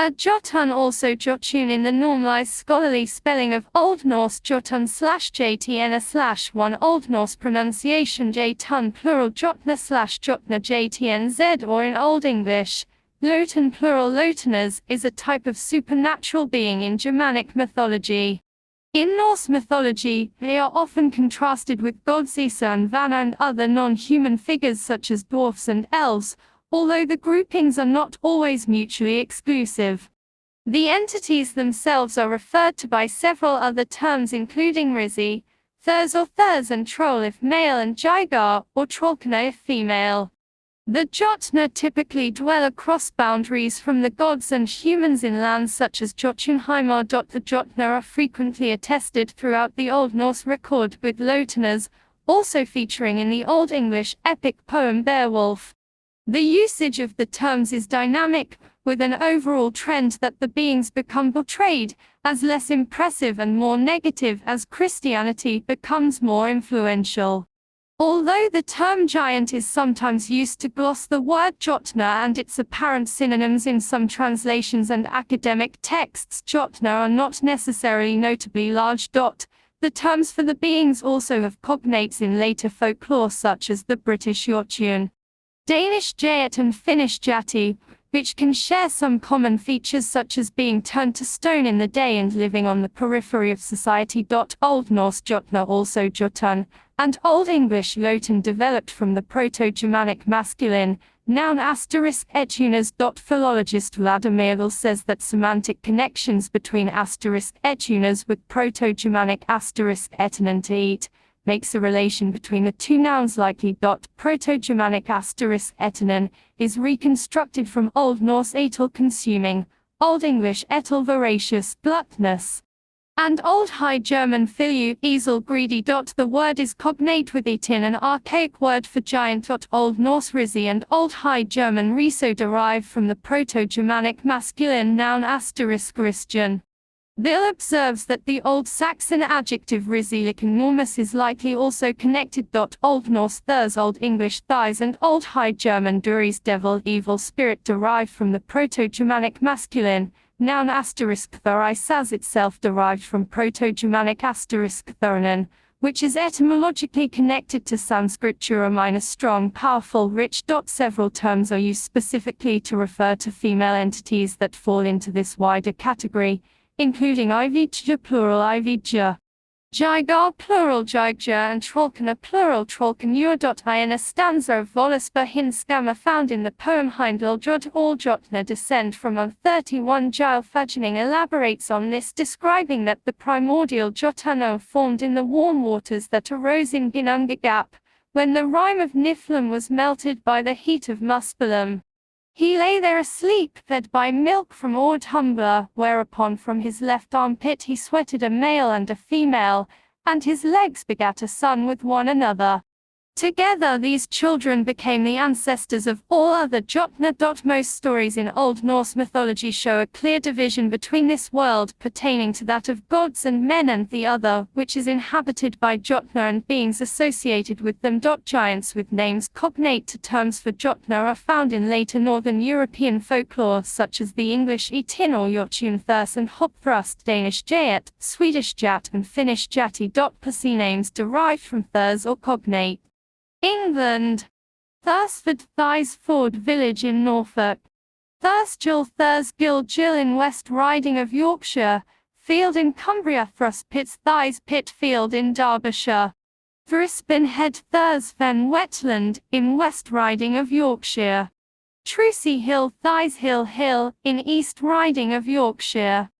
A Jötunn, also Jötunn in the normalized scholarly spelling of Old Norse Jötunn/JTN/1 Old Norse pronunciation Jötunn plural Jotna/Jotna JTNZ, or in Old English, Jötunn plural Jötunnas, is a type of supernatural being in Germanic mythology. In Norse mythology, they are often contrasted with gods Isa and Vanna and other non-human figures such as dwarfs and elves, although the groupings are not always mutually exclusive. The entities themselves are referred to by several other terms including Rizi, Thurs or Thurs and Troll if male, and Jigar or Trollkna if female. The Jotna typically dwell across boundaries from the gods and humans in lands such as Jotunheimar. The Jotna are frequently attested throughout the Old Norse record, with Jötunnas also featuring in the Old English epic poem Beowulf. The usage of the terms is dynamic, with an overall trend that the beings become portrayed as less impressive and more negative as Christianity becomes more influential. Although the term giant is sometimes used to gloss the word Jotna and its apparent synonyms in some translations and academic texts, Jotna are not necessarily notably large. The terms for the beings also have cognates in later folklore such as the British Jötunn, Danish Jæt and Finnish Jati, which can share some common features such as being turned to stone in the day and living on the periphery of society. Old Norse Jotna, also Jötunn, and Old English Jötunn developed from the Proto-Germanic masculine noun *Etunas. Philologist Vladimir Gil says that semantic connections between *Etunas with Proto-Germanic *Etanen to eat makes a relation between the two nouns likely. Proto-Germanic *Etanen is reconstructed from Old Norse etel consuming, Old English etel voracious gluttonous, and Old High German filu easel greedy. The word is cognate with etin, an archaic word for giant. Old Norse rizi and Old High German riso derive from the Proto-Germanic masculine noun *Christian. Bill observes that the Old Saxon adjective rizilik enormous is likely also connected. Old Norse thurs, Old English thighs, and Old High German duris devil evil spirit derive from the Proto-Germanic masculine noun *thurisas, itself derived from Proto-Germanic *thurenan, which is etymologically connected to Sanskrit tura strong, powerful, rich. Several terms are used specifically to refer to female entities that fall into this wider category, including Ivija plural Ivija, Jigar plural Jigja, and Trollkna plural Trollknur. In a stanza of Voluspa Hinskam are found in the poem Heindel Jod. All Jotna descend from a 31. Gile Fagening elaborates on this, describing that the primordial Jotunno formed in the warm waters that arose in Ginunga Gap, when the rime of Niflheim was melted by the heat of Muspelheim. He lay there asleep, fed by milk from Ord-Humbler, whereupon from his left armpit he sweated a male and a female, and his legs begat a son with one another. Together these children became the ancestors of all other Jotna. Most stories in Old Norse mythology show a clear division between this world pertaining to that of gods and men and the other, which is inhabited by Jotna and beings associated with them. Giants with names cognate to terms for Jotna are found in later Northern European folklore such as the English Etin or Jötunn Thurs and Hopthrust, Danish Jæt, Swedish Jat and Finnish Jati. Pussy names derived from Thurs or cognate. England. Thursford, Thysford village in Norfolk. Thursgill, Thursgill Gill in West Riding of Yorkshire. Field in Cumbria. Thruspits, Thys Pit Field in Derbyshire. Head, Thursfen Wetland in West Riding of Yorkshire. Trucy Hill, Thys Hill Hill in East Riding of Yorkshire.